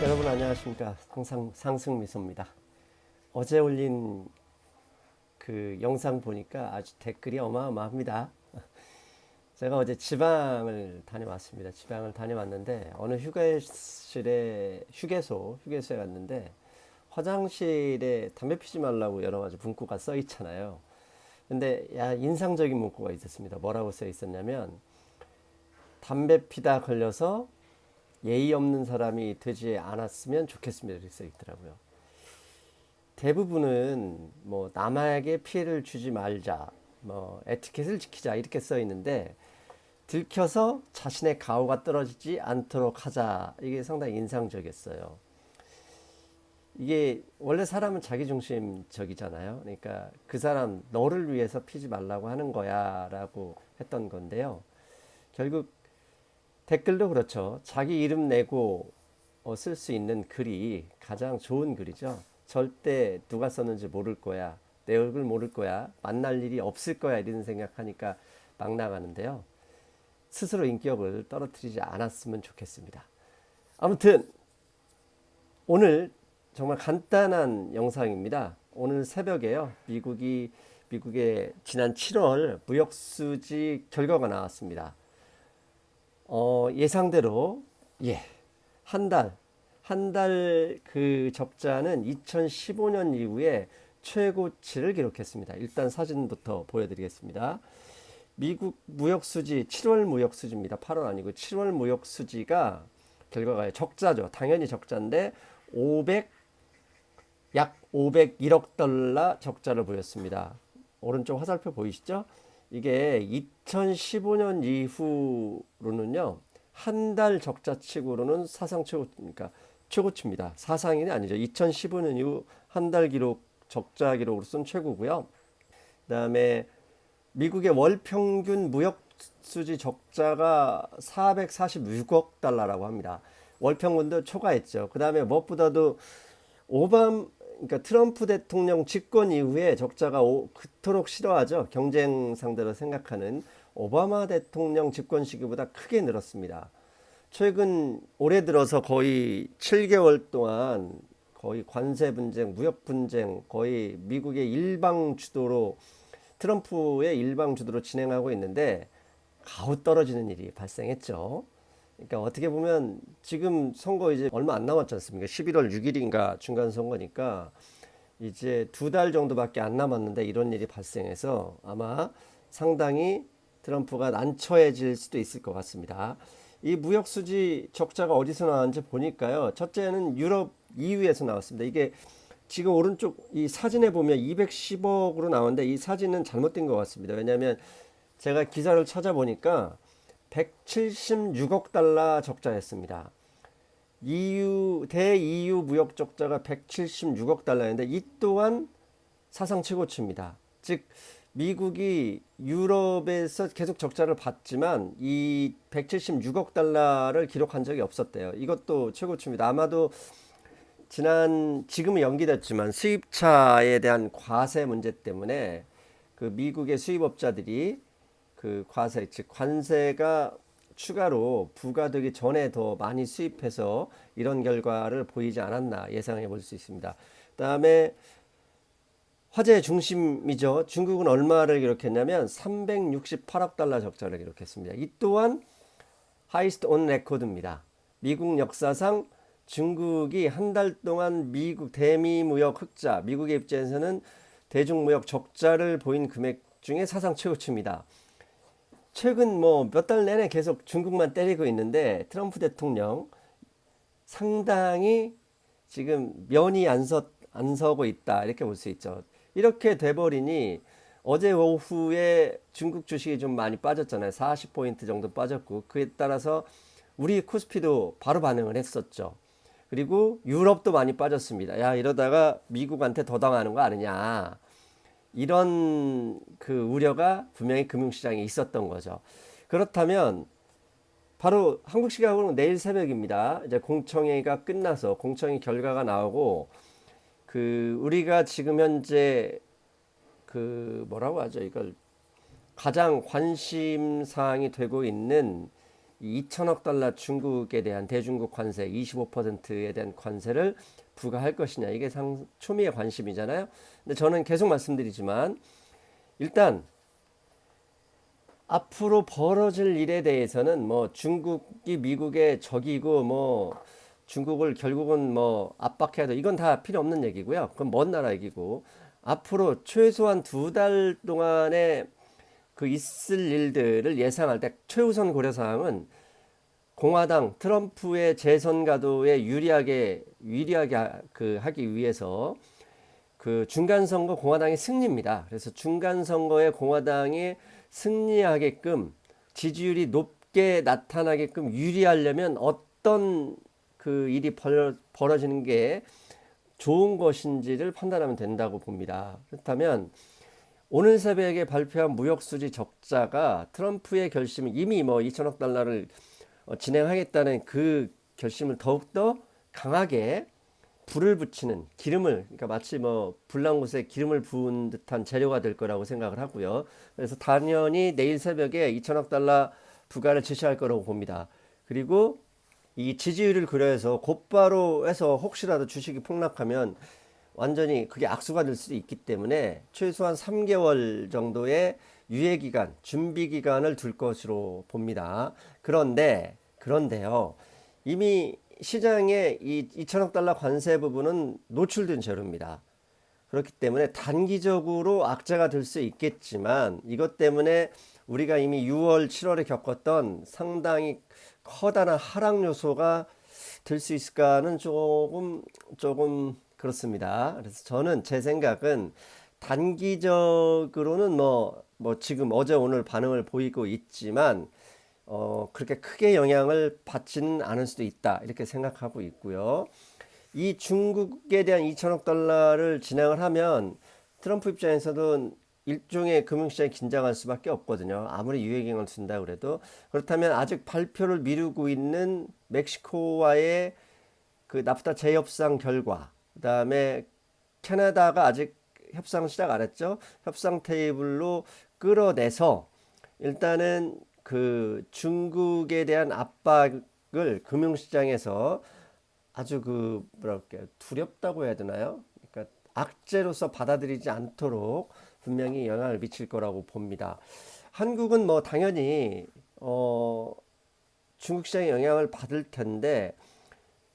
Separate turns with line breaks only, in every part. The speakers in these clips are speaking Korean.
여러분 안녕하십니까. 상승미소입니다. 어제 올린 그 영상 보니까 아주 댓글이 어마어마합니다. 제가 어제 지방을 다녀왔습니다. 지방을 다녀왔는데 어느 휴게소에 갔는데 화장실에 담배 피지 말라고 여러 가지 문구가 써 있잖아요. 근데 인상적인 문구가 있었습니다. 뭐라고 써 있었냐면 담배 피다 걸려서 예의 없는 사람이 되지 않았으면 좋겠습니다. 이렇게 써 있더라고요. 대부분은 뭐 남에게 피해를 주지 말자, 뭐 에티켓을 지키자 이렇게 써 있는데 들켜서 자신의 가오가 떨어지지 않도록 하자, 이게 상당히 인상적이었어요. 이게 원래 사람은 자기중심적이잖아요. 그러니까 그 사람 너를 위해서 피지 말라고 하는 거야 라고 했던 건데요. 결국 댓글도 그렇죠. 자기 이름 내고 쓸 수 있는 글이 가장 좋은 글이죠. 절대 누가 썼는지 모를 거야, 내 얼굴 모를 거야, 만날 일이 없을 거야, 이런 생각하니까 막 나가는데요. 스스로 인격을 떨어뜨리지 않았으면 좋겠습니다. 아무튼 오늘 정말 간단한 영상입니다. 오늘 새벽에요. 미국의 지난 7월 무역수지 결과가 나왔습니다. 예상대로 한 달 그 적자는 2015년 이후에 최고치를 기록했습니다. 일단 사진부터 보여드리겠습니다. 미국 무역수지 7월 무역수지입니다. 8월 아니고 7월 무역수지가 결과가 적자죠. 당연히 적자인데 약 501억 달러 적자를 보였습니다. 오른쪽 화살표 보이시죠? 이게 2015년 이후로는요, 한 달 적자치고로는 사상 최고입니다. 최고치입니다. 사상이 아니죠. 2015년 이후 한 달 기록, 적자 기록으로서는 최고고요. 그다음에 미국의 월 평균 무역 수지 적자가 446억 달러라고 합니다. 월 평균도 초과했죠. 그다음에 무엇보다도 그러니까 트럼프 대통령 집권 이후에 적자가 그토록 싫어하죠. 경쟁 상대로 생각하는 오바마 대통령 집권 시기보다 크게 늘었습니다. 최근 올해 들어서 거의 7개월 동안 거의 관세 분쟁, 무역 분쟁, 거의 미국의 일방 주도로, 트럼프의 일방 주도로 진행하고 있는데 가후 떨어지는 일이 발생했죠. 그러니까 어떻게 보면 지금 선거 이제 얼마 안 남았지 않습니까? 11월 6일인가 중간 선거니까 이제 2달 정도밖에 안 남았는데 이런 일이 발생해서 아마 상당히 트럼프가 난처해질 수도 있을 것 같습니다. 이 무역수지 적자가 어디서 나왔는지 보니까요. 첫째는 유럽 EU에서 나왔습니다. 이게 지금 오른쪽 이 사진에 보면 210억으로 나오는데 이 사진은 잘못된 것 같습니다. 왜냐하면 제가 기사를 찾아보니까 176억 달러 적자였습니다. EU 무역 적자가 176억 달러인데 이 또한 사상 최고치입니다. 즉 미국이 유럽에서 계속 적자를 봤지만 이 176억 달러를 기록한 적이 없었대요. 이것도 최고치입니다. 아마도 지금은 연기됐지만 수입차에 대한 과세 문제 때문에 그 미국의 수입업자들이 그 과세, 즉 관세가 추가로 부과되기 전에 더 많이 수입해서 이런 결과를 보이지 않았나 예상해 볼 수 있습니다. 그다음에 화제의 중심이죠. 중국은 얼마를 기록했냐면 368억 달러 적자를 기록했습니다. 이 또한 하이스트 온 레코드입니다. 미국 역사상 중국이 한 달 동안 대미 무역 흑자, 미국의 입장에서는 대중무역 적자를 보인 금액 중에 사상 최고치입니다. 최근 뭐 몇 달 내내 계속 중국만 때리고 있는데 트럼프 대통령 상당히 지금 면이 안 서고 있다, 이렇게 볼 수 있죠. 이렇게 돼버리니 어제 오후에 중국 주식이 좀 많이 빠졌잖아요. 40포인트 정도 빠졌고 그에 따라서 우리 코스피도 바로 반응을 했었죠. 그리고 유럽도 많이 빠졌습니다. 이러다가 미국한테 더 당하는 거 아니냐, 이런 그 우려가 분명히 금융시장에 있었던 거죠. 그렇다면 바로 한국 시각으로는 내일 새벽입니다. 이제 공청회가 끝나서 공청회 결과가 나오고 우리가 지금 현재 뭐라고 하죠? 이걸 가장 관심 사항이 되고 있는 2천억 달러 중국에 대한 대중국 관세 25%에 대한 관세를 부과할 것이냐, 이게 초미의 관심이잖아요. 근데 저는 계속 말씀드리지만 일단 앞으로 벌어질 일에 대해서는 뭐 중국이 미국의 적이고 뭐 중국을 결국은 뭐 압박해야 돼, 이건 다 필요 없는 얘기고요. 그건 먼 나라 얘기고, 앞으로 최소한 2달 동안의 그 있을 일들을 예상할 때 최우선 고려사항은 공화당 트럼프의 재선 가도에 유리하게 하기 위해서 그 중간선거 공화당의 승리입니다. 그래서 중간선거에 공화당이 승리하게끔, 지지율이 높게 나타나게끔 유리하려면 어떤 그 일이 벌어지는 게 좋은 것인지를 판단하면 된다고 봅니다. 그렇다면 오늘 새벽에 발표한 무역수지 적자가 트럼프의 결심이 이미 뭐 2천억 달러를 진행하겠다는 그 결심을 더욱더 강하게 불을 붙이는, 그러니까 마치 뭐 불난 곳에 기름을 부은 듯한 재료가 될 거라고 생각을 하고요. 그래서 당연히 내일 새벽에 2천억 달러 부과를 지시할 거라고 봅니다. 그리고 이 지지율을 고려해서 곧바로 해서 혹시라도 주식이 폭락하면 완전히 그게 악수가 될 수도 있기 때문에 최소한 3개월 정도의 유예기간, 준비기간을 둘 것으로 봅니다. 그런데요, 이미 시장에 이 2천억 달러 관세 부분은 노출된 재료입니다. 그렇기 때문에 단기적으로 악재가 될 수 있겠지만, 이것 때문에 우리가 이미 6월, 7월에 겪었던 상당히 커다란 하락 요소가 될 수 있을까는 조금 그렇습니다. 그래서 저는, 제 생각은 단기적으로는 뭐 지금 어제 오늘 반응을 보이고 있지만 그렇게 크게 영향을 받지는 않을 수도 있다, 이렇게 생각하고 있고요. 이 중국에 대한 2천억 달러를 진행을 하면 트럼프 입장에서도 일종의 금융시장이 긴장할 수밖에 없거든요. 아무리 유예기간을 둔다 그래도. 그렇다면 아직 발표를 미루고 있는 멕시코와의 그 나프타 재협상 결과, 그 다음에 캐나다가 아직 협상 시작 안 했죠. 협상 테이블로 끌어내서 일단은 그 중국에 대한 압박을 금융시장에서 아주 그 뭐랄까요, 두렵다고 해야 되나요? 그러니까 악재로서 받아들이지 않도록 분명히 영향을 미칠 거라고 봅니다. 한국은 뭐 당연히 중국 시장에 영향을 받을 텐데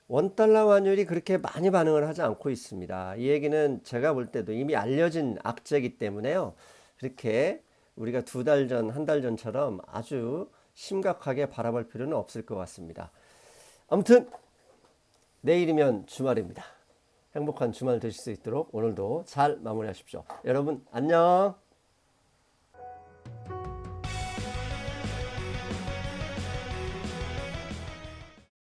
원달러 환율이 그렇게 많이 반응을 하지 않고 있습니다. 이 얘기는 제가 볼 때도 이미 알려진 악재이기 때문에요. 그렇게 우리가 2달 전, 1달 전처럼 아주 심각하게 바라볼 필요는 없을 것 같습니다. 아무튼 내일이면 주말입니다. 행복한 주말 되실 수 있도록 오늘도 잘 마무리하십시오. 여러분 안녕.